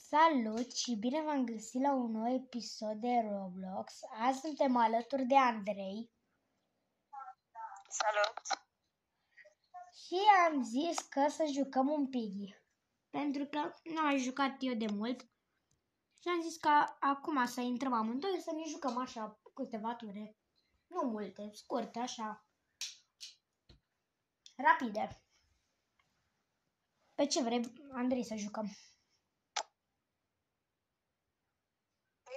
Salut și bine v-am găsit la un nou episod de Roblox. Azi suntem alături de Andrei. Salut! Și am zis că să jucăm un Piggy. Pentru că nu am jucat eu de mult. Și am zis că acum să intrăm amândoi să ne jucăm așa câteva ture. Nu multe, scurte, așa. Rapide. Pe ce vrei, Andrei, să jucăm?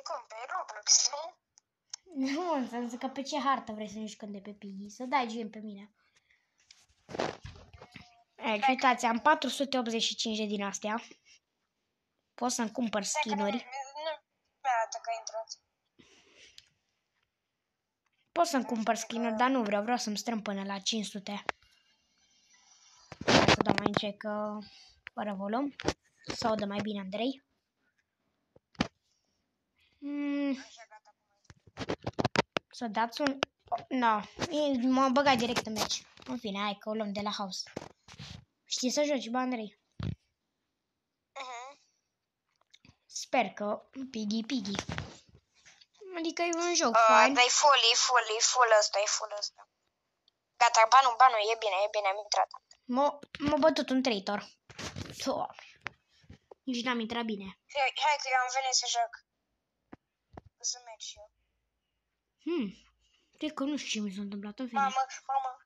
Cum pe Roblox, nu? Nu, înseamnă că pe ce hartă vrei să ne jucăm de pe Piggy. Să dai gen pe mine. Aici, uitați, am 485 din astea. Pot să-mi cumpăr skin-uri. Nu arată că a intrat. Pot să-mi cumpăr skin-uri, dar nu vreau să-mi strâng până la 500. Hai să dăm aici că fără volum. Să audă mai bine Andrei. Să dați un... No, m-a băgat direct în meci. În fine, hai că o luăm de la house. Știi să joci, bă, Andrei? Sper că Piggy. Adică e un joc fain. Dar e full ăsta. Gata, banul, e bine, am intrat. M-a bătut un traitor. Doamne. Nici n-am intrat bine. Hai că eu am venit să joc. O să merg și eu. Cred că nu știu ce mi s-a întâmplat în fine. Mamă,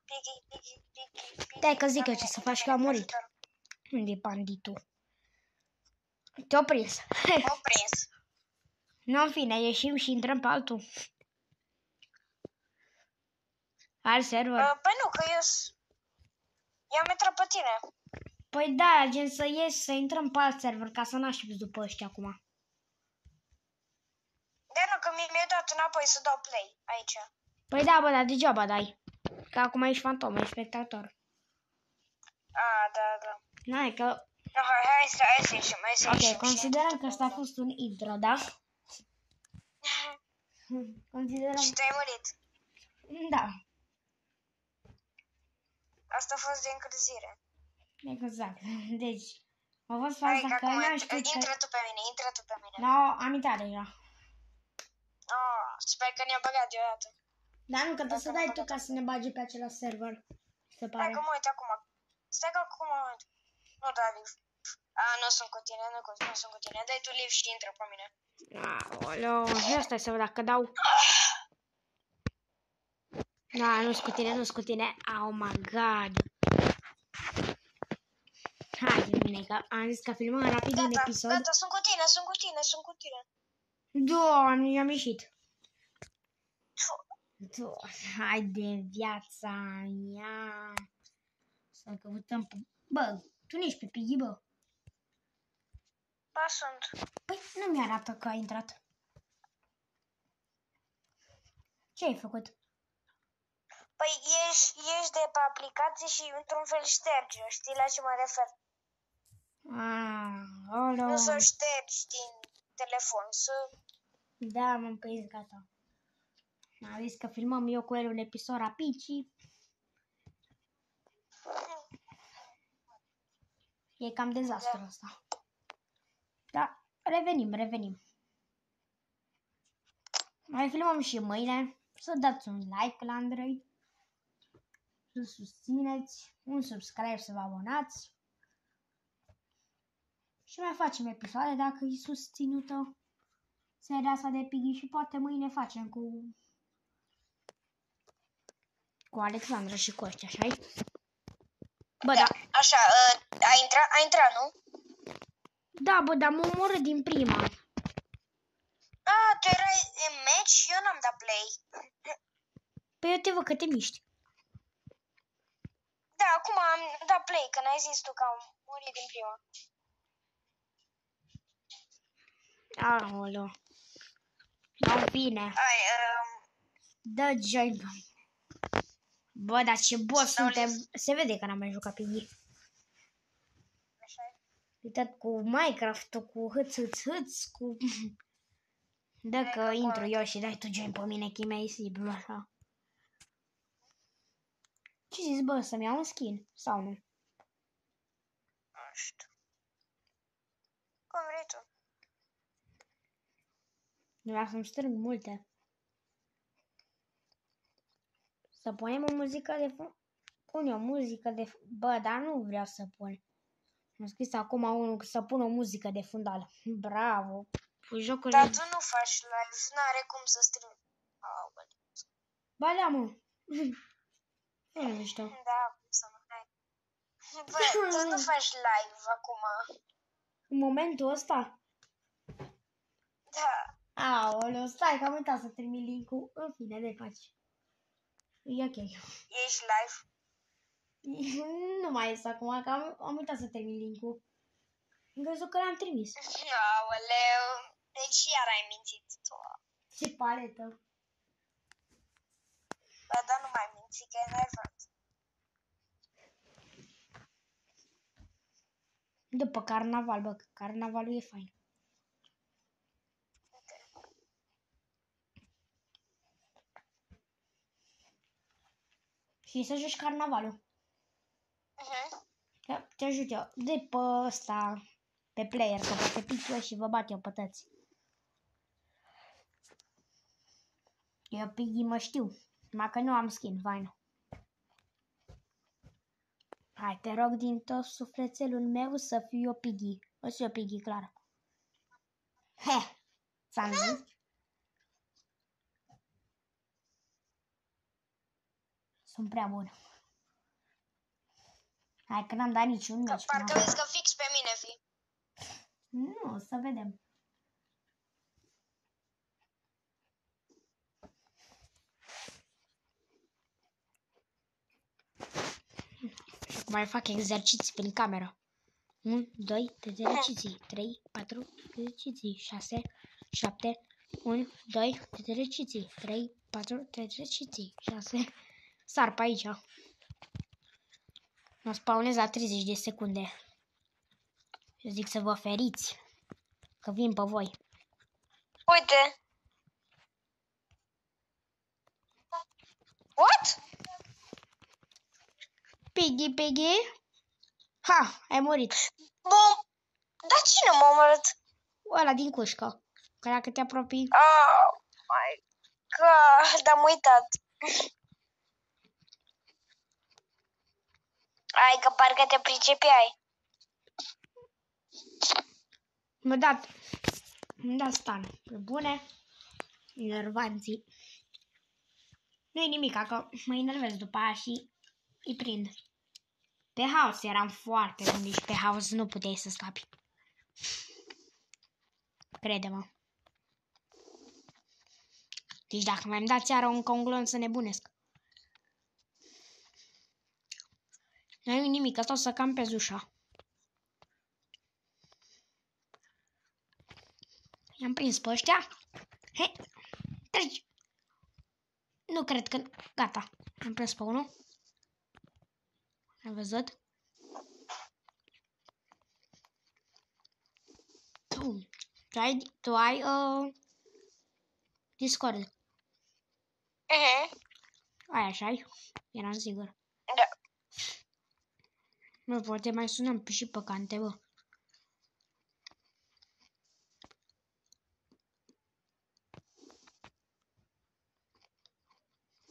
Piggy. Dai că zic eu ce să faci, că a murit. Unde e banditul? Te-o prins. M-au prins. Nu, în fine, ieșim și intrăm pe altul. Alt server. Păi nu, că eu am intrat pe tine. Păi da, gen să ieși, să intrăm pe alt server, ca să n-aștepți după ăștia acum. De nu, că mi-a dat înapoi să dau play aici. Păi da, bă, dar degeaba dai. Că acum ești fantom, ești spectator. Da. N-ai că... No, hai să ieșim, Ok, considerăm că ăsta a fost un intro, da? Considerăm... Și te-ai murit. Da. Asta a fost de încălzire. Exact. Deci, a fost faza că n-am știut că... Intră tu pe mine. No, am intrat deja. Sper că ne-a băgat deodată. Dar nu, că trebuie să dai tu ca să ne bage pe același server. Se pare. Stai că mă uit acum. Nu da live. Nu sunt cu tine, nu sunt cu tine. Dai tu live și intră pe mine. Aoleu, ia stai să văd dacă dau. Da, nu-s cu tine. Oh my god. Hai, bine, că am zis că filmăm rapid un episod. Gata, sunt cu tine. Doamne, i-am ieșit. Hai de viața mea. Să căutăm pe... Bă, tu nu ești pe Piggy, bă. Ba, sunt. Păi, nu mi-arată că a intrat. Ce ai făcut? Păi ieși de pe aplicație și într-un fel ștergi. Știi la ce mă refer? Nu să o ștergi din telefon, să... Da, m-am prins, gata. Am zis că filmăm eu cu el un episod rapid și... E cam dezastru ăsta. Da, revenim. Mai filmăm și mâine. Să dați un like la Andrei. Să susțineți. Un subscribe să vă abonați. Și mai facem episoade dacă e susținută seria asta de Piggy și poate mâine facem cu Alexandra și cu ăștia, așa-i? Bă, da. Așa, a intrat, nu? Da, bă, dar m-a omorât din prima. Tu erai în match și eu n-am dat play. Păi eu te văd că te miști. Da, acum am dat play, când ai zis tu că am murit din prima. Aoleu. Da, bine. Dă join. Bă, dar ce boss suntem. Se vede că n-am mai jucat Piggy. Uitat cu Minecraft-ul, cu hâț, cu... Dă că intru eu și dai tu join pe mine, că e mai simplu așa. Ce zici, bă, să-mi iau un skin? Sau nu? Nu știu. Cum vrei tu? Vreau să-mi strâng multe. Să punem o muzică de pune o muzică de bă, dar nu vreau să pun. Am scris acum unul să pun o muzică de fundal. Bravo. Jocul Dar tu nu faci live, n-are cum să strâng. Ba da, mă. Nu mișto. Da, cum să nu ai. Bă, tu nu faci live acum. În momentul ăsta? Da. Aoleu, stai că am uitat să trimit link-ul. În fine, de faci. E ok. Ești live? Nu mai este acum, că am uitat să termin link-ul. Am crezut că l-am trimis. Aoleu. Deci iar ai mințit tu. Ce paletă. Bă, dar nu mai minți, că e enervant. După carnaval, bă, că carnavalul e fain. Și să joci carnavalul. Te ajut eu. De pe ăsta, pe player, că poate pic eu și vă bat eu pe tăți. Eu Piggy mă știu, numai că nu am skin, vainu. Hai, te rog din tot sufletelul meu să fiu eu Piggy. O să fiu eu Piggy, clar. He, ți-am zis? Sunt prea bun. Hai că n-am dat niciun meci. Parcă vezi că fix pe mine fi. Nu, să vedem. Mai fac exerciții prin cameră. 1, 2, exerciții. 3, 4, exerciții. 6, 7, 1, 2, exerciții. 3, 4, exerciții. 6. Sar pe aici. Mă spawnez la 30 de secunde. Eu zic să vă feriți. Că vin pe voi. Uite. What? Piggy, Piggy. Ha, ai murit. Bun. Dar cine m-a omorât? Ăla din cușcă. Că dacă te apropii... Oh my god, am uitat. Ai că parcă te pricepeai. M-a dat stan. Pe bune. Enervanții. Nu-i nimic, că mă enervez după aia și îi prind. Pe house eram foarte bun, deci pe house nu puteai să scapi. Crede-mă. Deci dacă mi-am dat țeară încă un glonț să nebunesc. Nu-i nimic, că stau să campez ușa. I-am prins pe ăștia. He, treci. Nu cred că... Gata. Am prins pe unul. Am văzut. Tu ai Discord. Ai așa-i? Eram sigur. Da. Mă, poate mai sunăm și pe cante, bă.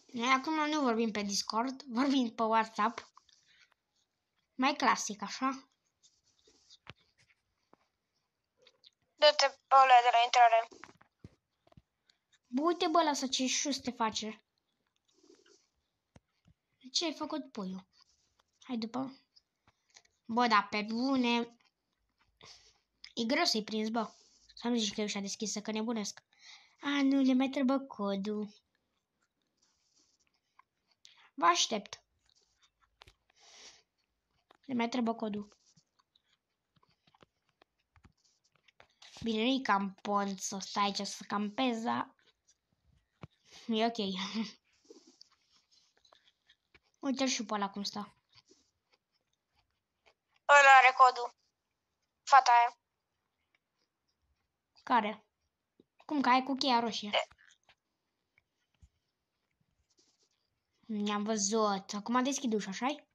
Noi acum nu vorbim pe Discord, vorbim pe WhatsApp. Mai clasic, așa. Du-te pe ăla de la intrare. Bă, uite, bă, lasă ce șus te face. Ce ai făcut, puiul? Hai după. Bă, da, pe bune. E greu să-i prins, bă. Să nu zici că e ușa deschisă, că nebunesc. A, nu, le mai trebuie codul. Vă aștept. Le mai trebuie codul. Bine, nu-i cam pont să stai aici să campezi, dar... E ok. Uite-l și pe ăla cum stă. Ăla are codul. Fata aia. Care? Cum că ai cu cheia roșie? Ne-am văzut. Acum deschid ușa, așa-i?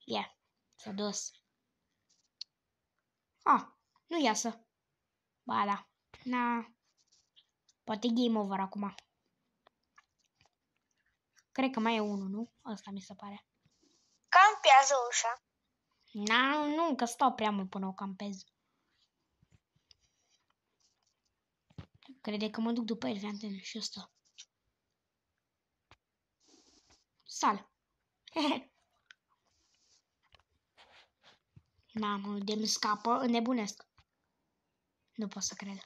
Ia. S-a dus. Nu iasă. Ba da. Na. Poate game over acum. Cred că mai e unul, nu? Asta mi se pare. Campează ușa. Nu, că stau prea mult până o campez. Crede că mă duc după el, fiantene, și ăsta. Sal. Mamă, de-mi scapă, înnebunesc. Nu pot să cred.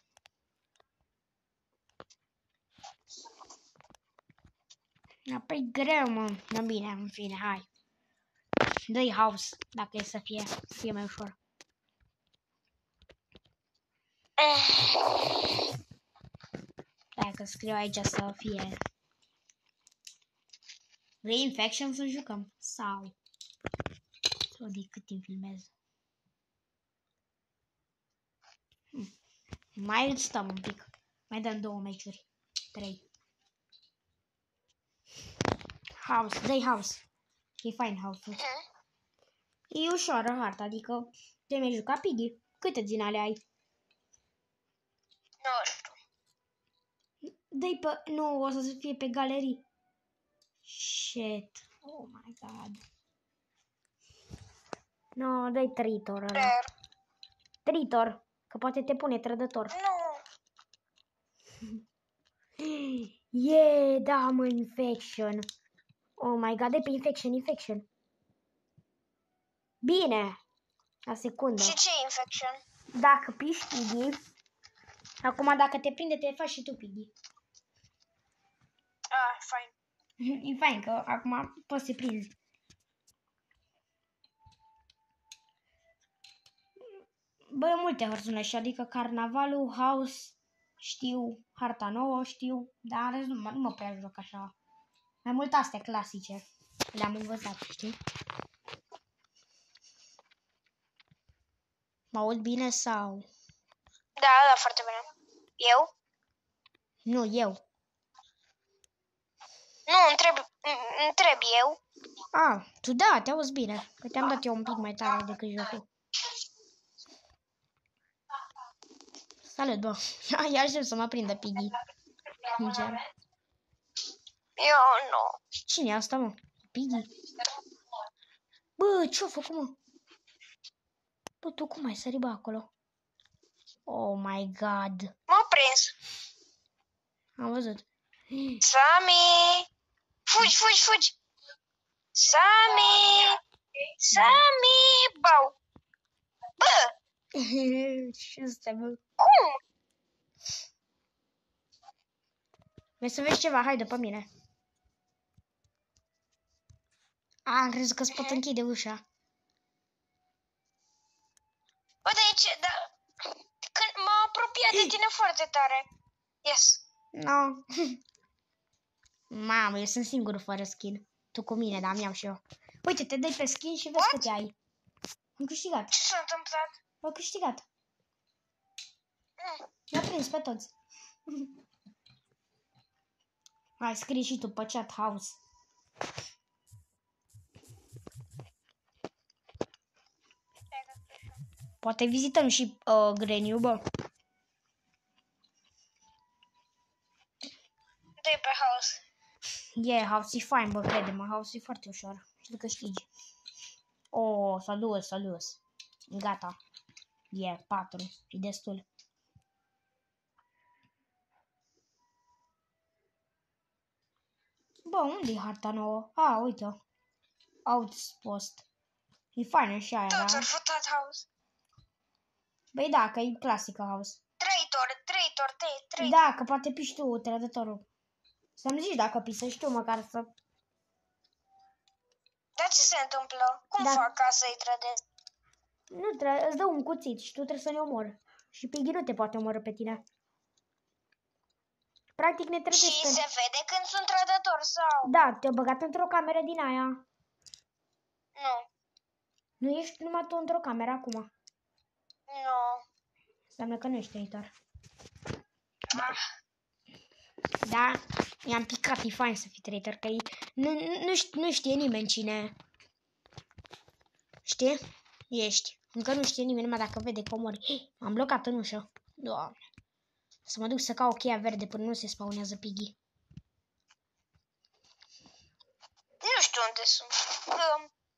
Păi greu, mă. No, bine, în fine, hai. Dă-i house, dacă e să fie mai ușor. Dacă scriu aici să fie... Vrei infection să jucăm? Sau de cât timp filmez? Mai stăm un pic. Mai dăm 2 meciuri. 3. House, dă-i house. E fain house-ul. E ușoară harta, adică te mai juca Piggy. Câte din ale ai? Nu știu. Dă-i pe... Nu, o să fie pe galerii. Shit. Oh my god. No, dă-i Tritor ăla. Tritor. Că poate te pune trădător. Nu. Da, mă, infection. Oh my god, de pe infection. Bine. La secundă. Și ce infection? Dacă piși Piggy. Acum dacă te prinde, te faci și tu Piggy. Fain. E fain că acum poți să prinzi. Bă, multe hărțuni așa, adică carnavalul, house, știu, harta nouă, știu, dar în rest nu mă prea joc așa. Mai mult astea clasice, le-am învățat, știi? Mă aud bine sau? Da, foarte bine. Eu? Nu, eu. Nu, întreb eu. Tu da, te auzi bine, că te-am dat eu un pic mai tare decât jocul. Salut, bă. Ia aștept să mă prindă Piggy. Sincer. Eu nu. Cine e asta, mă? Piggy? Bă, ce-o făcut, mă? Bă, tu cum ai sărit, bă, acolo? Oh my god. M-a prins. Am văzut. Sami! Fugi! Sami! Bau! Bă! Ce stai, bă? Cum? Vrei să vezi ceva? Hai după mine. Am crezut că îți pot închide ușa. Bă, de ce? Da. Când m-am apropiat de tine foarte tare. Yes. No. Mamă, eu sunt singurul fără skin. Tu cu mine, dar mi-am și eu. Uite, te dai pe skin și vezi câte ai. Am câștigat. Ce s-a întâmplat? Am câștigat. I-a prins pe toți. Hai, scrii și tu pe chat house. Poate vizităm și Greniu, bă. De pe house. House e fain, bă, crede-mă. House e foarte ușor. Și tu câștigi. S-a dus. Gata. 4. E destul. Bă, unde e harta nouă? Uite. Outpost. E faină și aia, Toți da? au votat house. Băi, da, că e clasică house. Trei. Da, că poate piși tu trădătorul. Să-mi zici dacă pisăși tu, măcar să... Dar ce se întâmplă? Cum fac ca să-i trădesc? Nu, îți dă un cuțit și tu trebuie să ne omori. Și Piggy nu te poate omorâ pe tine. Practic ne trădești. Și se vede când sunt trădător sau? Da, te-au băgat într-o cameră din aia. Nu. Nu ești numai tu într-o cameră acum. Nu. Înseamnă că nu ești traitor. Da, i-am picat, e fain să fii traitor, că nu știe nimeni cine. Știi? Ești. Încă nu știe nimeni, numai dacă vede că omori. M-am blocat în ușă. Doamne. Să mă duc să caut cheia verde până nu se spawnează Piggy. Nu știu unde sunt.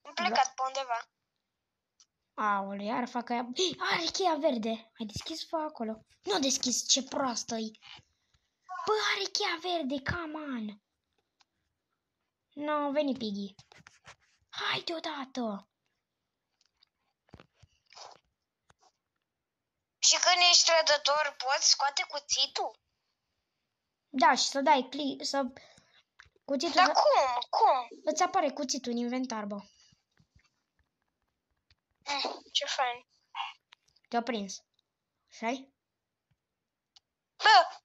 Am plecat pe undeva. Aoleu, iar fac aia... Are cheia verde. Ai deschis fă acolo. Nu deschis, ce proastă-i. Bă, are cheia verde, come on. No, veni Piggy. Hai deodată. Și când ești trădător, poți scoate cuțitul? Da, și să dai click, să... Cuțitul Dar să... cum? Îți apare cuțitul în inventar, bă. Ce fain. Te-a prins. Așa-i? Bă!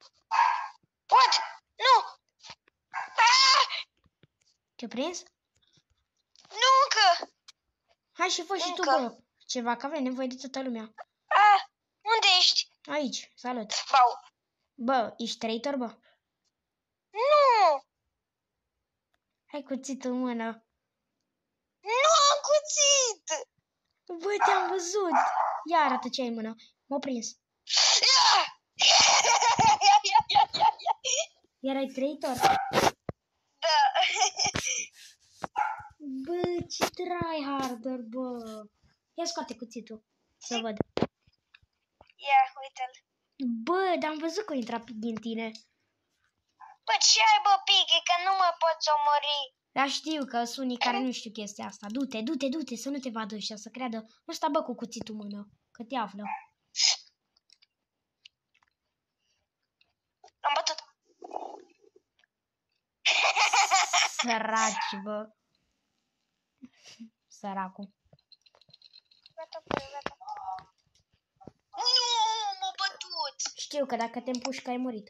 What? Nu! Te-a prins? Nu încă! Hai și fă și tu, Încă. bă. Ceva, că avem nevoie de toată lumea. Unde ești? Aici, salut. Bau. Bă, ești traitor, bă? Nu! Hai cuțitul în mână. Nu am cuțit! Bă, te-am văzut. Ia arată ce ai în mână. M-a prins. Erai traitor? Da. Bă, ce tryharder, bă. Ia scoate cuțitul. Să văd. Ia, uite-l. Bă, dar am văzut că a intrat Piggy în tine. Bă, ce ai, bă, Piggy, că nu mă poți omori. Dar știu că sunt unii care nu știu chestia asta. Du-te, du-te, du-te, să nu te vadă ăștia, să creadă. Nu sta, bă, cu cuțitul în mână, că te află. Am bătut. Săraci, bă. Săracul. Gata, bă, gata. Nu, m-a bătut. Știu că dacă te împușcă ai murit.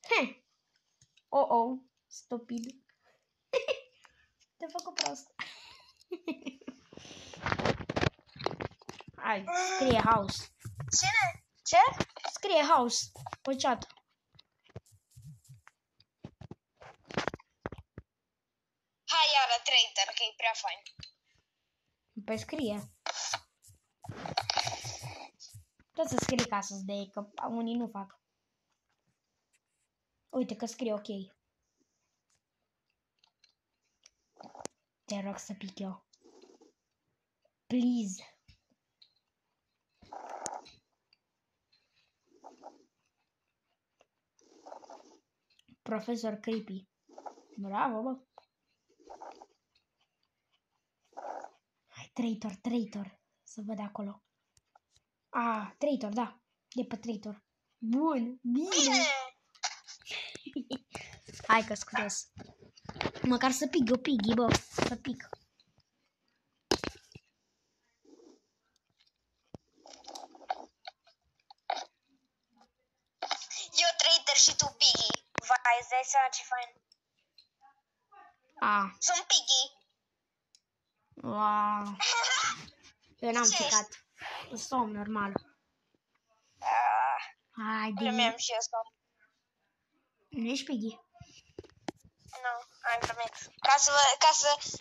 He. Oh, stupid. Te-a făcut prost. Hai, scrie house. Cine? Ce? Scrie house pe chat. Hai iară, traitor, că e prea fain. Păi scrie. Tot să scrie ca să-ți dea, că unii nu fac. Uite că scrie ok. Te rog să pic eu. Please. Profesor Creepy. Bravo, bă. Hai, traitor. Să văd acolo. Traitor, da. De pe traitor. Bun, bine. Hai că scures. Măcar să pic eu Piggy, bă. Să pic. Eu traitor și tu Piggy. Vai, îți dai seama ce fain. Sunt Piggy. Wow. Eu n-am Ce picat. Somn normal. Hai, Nu din... mi-am și eu somn. Nu ești Piggy? Nu, am glumit.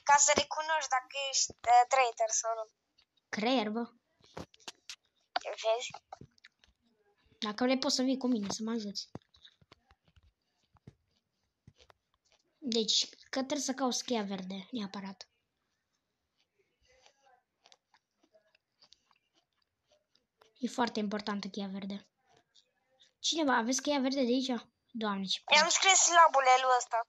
Ca să recunoști dacă ești traitor sau nu. Creier, bă. Vezi? Dacă vrei poți să vii cu mine să mă ajuți. Deci, că trebuie să cauți cheia verde, neapărat. E foarte importantă cheia verde. Cineva, aveți cheia verde de aici? Doamne, ce I-am scris labulelul ăsta.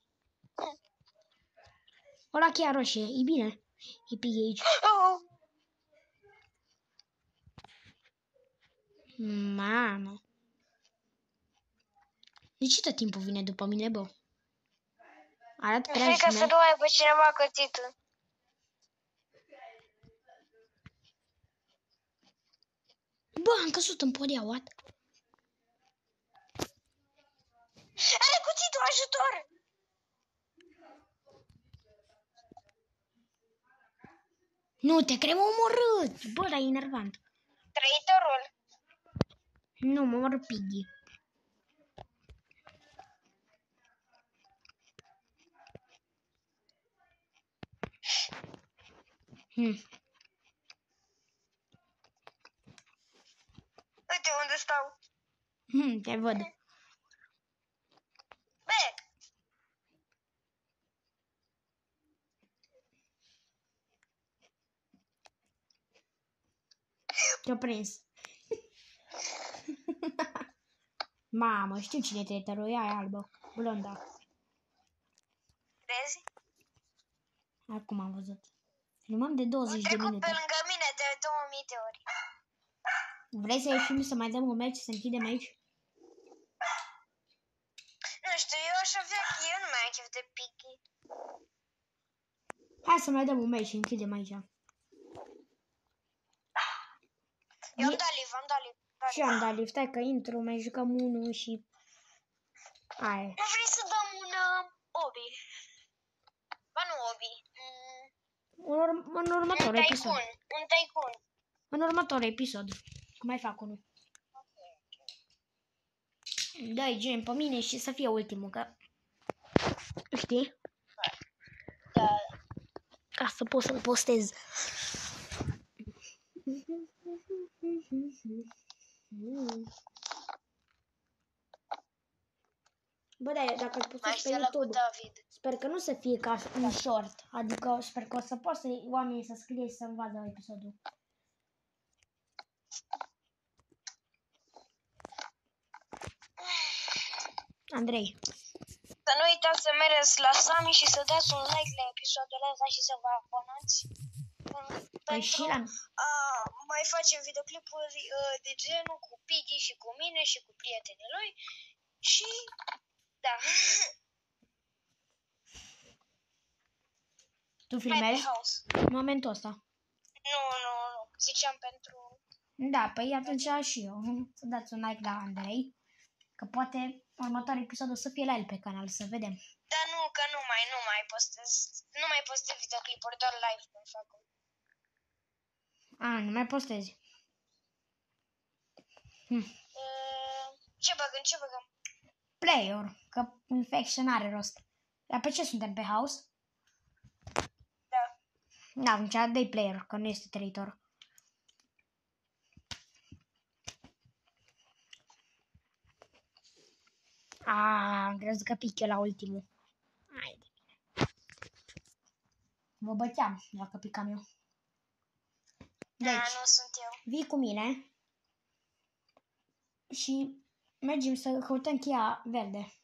Ăla cheia roșie, e bine. E Piggy aici. Mamă. De ce tot timpul vine după mine, bă? Arată prea Frică să nu aibă cineva cuțitul. Bă, am căzut în podea, what? Are cuțitul, ajutor! Nu, te cred, m-a omorât! Bă, dar e enervant. Traitorul. Nu, m-a omorât Piggy. Uite unde stau. Te văd. Bă, Te-o prins. Mamă, știu cine e traitorul, ea e albă, blonda. vezi? Acum am văzut. Filmăm de 20 de Trecut pe minute. lângă mine de 2000 de ori. Vrei să ieșim să mai dăm un meci, să închidem aici? Nu știu, eu aș avea, eu nu mai am chef de Piggy. Hai să mai dăm un meci și închidem aici. Eu am dat live, am dat live. Și eu am dat lift, hai că intru, mai jucăm unul și... Aia. Nu vrei să dăm un obi? Ba nu obi. În următorul episod. Un tycoon. În următorul episod. Cum mai fac unul? Dai gen pe mine și să fie ultimul, că... Știi? Da. Ca să pot să-l postez. Bă, da, dacă îl postez pe YouTube, David. sper că nu să fie ca un short. Adică sper că o să poată oamenii să scrie și să-mi vadă episodul. Andrei. Să nu uitați să mergeți la Sami și să dați un like la episoadele astea și să vă abonați. Păi și la... Mai facem videoclipuri de genul cu Piggy și cu mine și cu prietenii lui. Și da. Tu filmezi în momentul ăsta? Nu. Ziceam pentru... Da, păi atunci și eu. Să dați un like la Andrei. Că poate următorul episod o să fie la el pe canal, să vedem. Dar nu, că nu mai postez. Nu mai postez videoclipuri, doar live cum fac. Nu mai postezi. Ce băgăm? Player, că infection are rost. Dar pe ce suntem? Pe house? Da. Da, atunci dai player, că nu este traitor. Am crezut că pic eu la ultimul. Haide. Vă băteam dacă picam eu. Deci, Nu sunt eu. vii cu mine și mergem să căutăm cheia verde.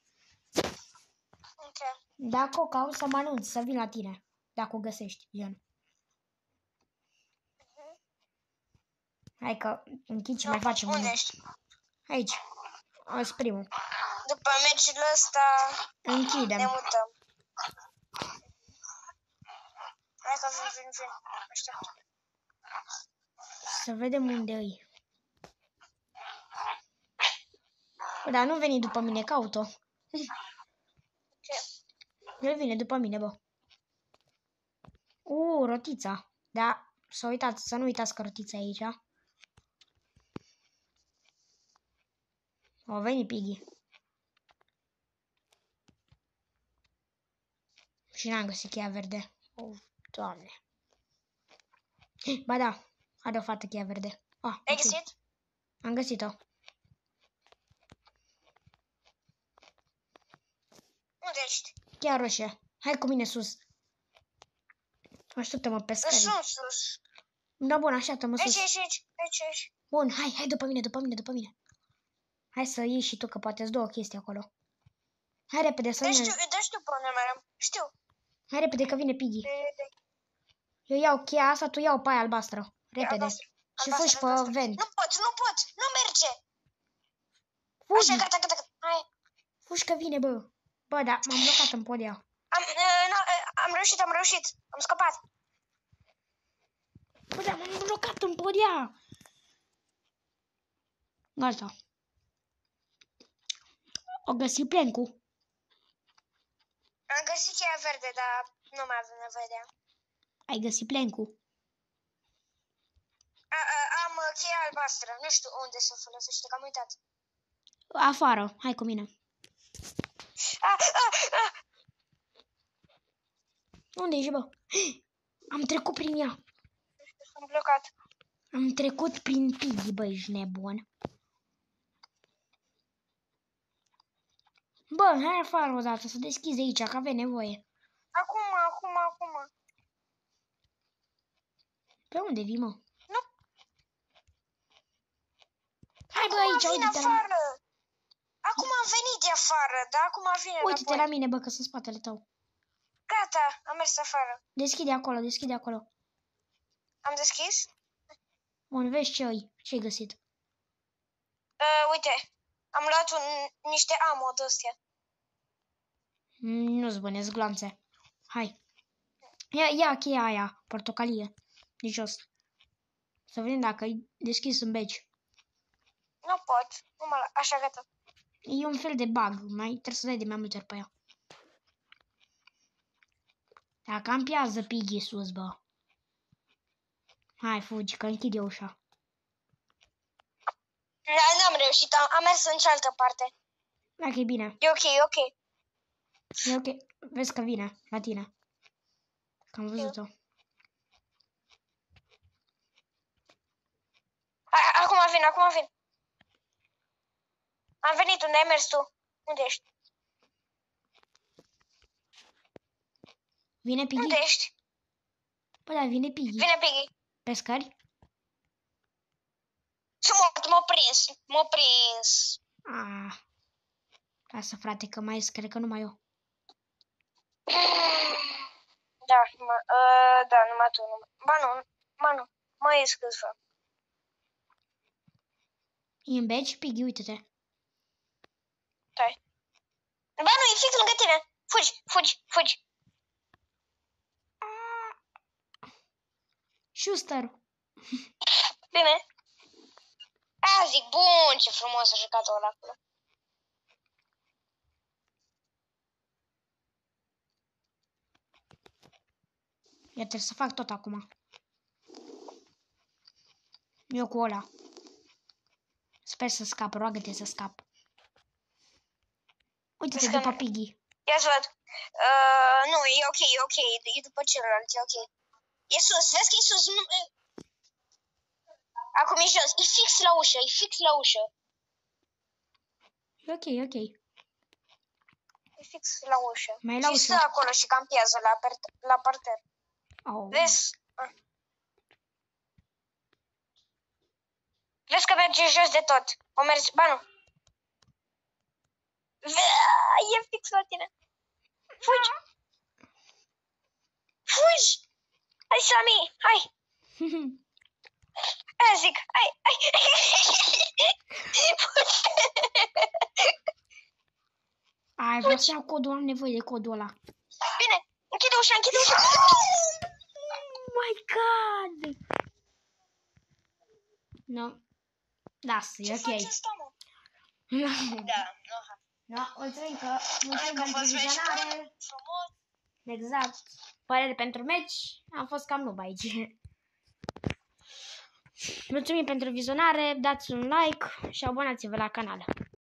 Ok. Dacă o caut, să mă anunț, să vin la tine. Dacă o găsești, gen. Hai că închid și mai facem unde unul. ești? Aici. Asta primul. După meciul ăsta Închidem. ne mutăm. Hai că vin. Aștept. Să vedem unde e. Dar nu veni după mine, caut-o. El vine după mine, bă. Rotița. Da, să nu uitați că rotița e aici. O veni Piggy. Și n-am găsit cheia verde. Doamne. Ba da, are o fată cheia verde. Ai găsit? Am găsit-o. Unde ești? Cheia roșie. Hai cu mine sus. Așteaptă-mă pe scări. Sunt sus. Da, bun, așteaptă-mă sus. Aici. Bun, hai după mine. Hai să iei și tu, că poate-ți două chestii acolo. Hai repede să Dar mergem. știu pe unde mergem. Știu. Hai repede că vine Piggy. Eu iau cheia asta, tu iau pe aia albastră. Repede. Și fugi pe vent. Nu pot. Nu merge. Fugi. Așa, gata. Hai. Fugi că vine, bă. Bă, da, m-am blocat în podia. Am reușit. Am scăpat. Bă, da, m-am blocat în podia. Gata. O găsi Plencu. Am găsit cheia verde, dar nu mai avem nevoie de ea. Ai găsit Plencu? Am cheia albastră. Nu știu unde să o folosește, că am uitat. Afară. Hai cu mine. Unde ești, bă? Am trecut prin ea. Am blocat. Am trecut prin Piggy, bă, ești nebun. Bă, hai afară odată, să deschizi aici, că avem nevoie. Acum. Pe unde vii, mă? Nu. Hai, bă, Acum aici, vine uite-te la... afară. Acum am venit de afară, dar acum vine Uite-te la înapoi. mine, bă, că sunt spatele tău. Gata, am mers afară. Deschide acolo, deschide acolo. Am deschis? Bun, vezi ce-ai găsit. Uite, am luat niște ammo de astea. Nu-ți bănesc glanțe. Hai. Ia cheia aia, portocalie. De jos. Să vedem dacă e deschis în beci. Nu pot. Așa, gata. E un fel de bug. Trebuie să dai de mai multe ori pe ea. Dacă campează Piggy sus, bă. Hai, fugi, că închide ușa. N-am reușit, am mers în cealaltă parte. Dacă e bine. E ok. E ok. Vezi că vine la tine. Că am văzut-o. Acum vin. Am venit, unde ai mers tu? Unde ești? Vine Piggy? Unde ești? Păi da, vine Piggy. Vine Piggy. Pe scări? M-a prins. Lasă, frate, că mai ies, cred că numai eu. Da, numai tu. Ba nu. Mai ies câțiva. E în beci, Piggy, uite-te. Stai. Ba nu, e fix lângă tine. Fugi. Schuster. Bine. Zic, bun, ce frumos a jucat-o ăla acolo. Eu trebuie să fac tot acum. Eu cu ăla. Sper să scap, roagă-te să scap. Uite-te după Piggy. Ia să văd. Nu, e ok. E după celălalt, e ok. E sus, vezi că e sus. Nu... Acum e jos. E fix la ușă. E ok. E fix la ușă. Mai la și ușă. stă acolo și campează la parter. Vezi? Vezi că merge jos de tot. O mergi... Ba nu. E fix la tine. Fugi! Hai, Sami, hai! Aia zic, hai! Ai, vreau să iau codul, am nevoie de codul ăla. Bine, închide ușa! Oh my god! Nu. Lasă, e ok. Da, mulțumim pentru vizionare. Exact. Părere pentru meci. Am fost cam noob aici. Mulțumim pentru vizionare, dați un like și abonați-vă la canal.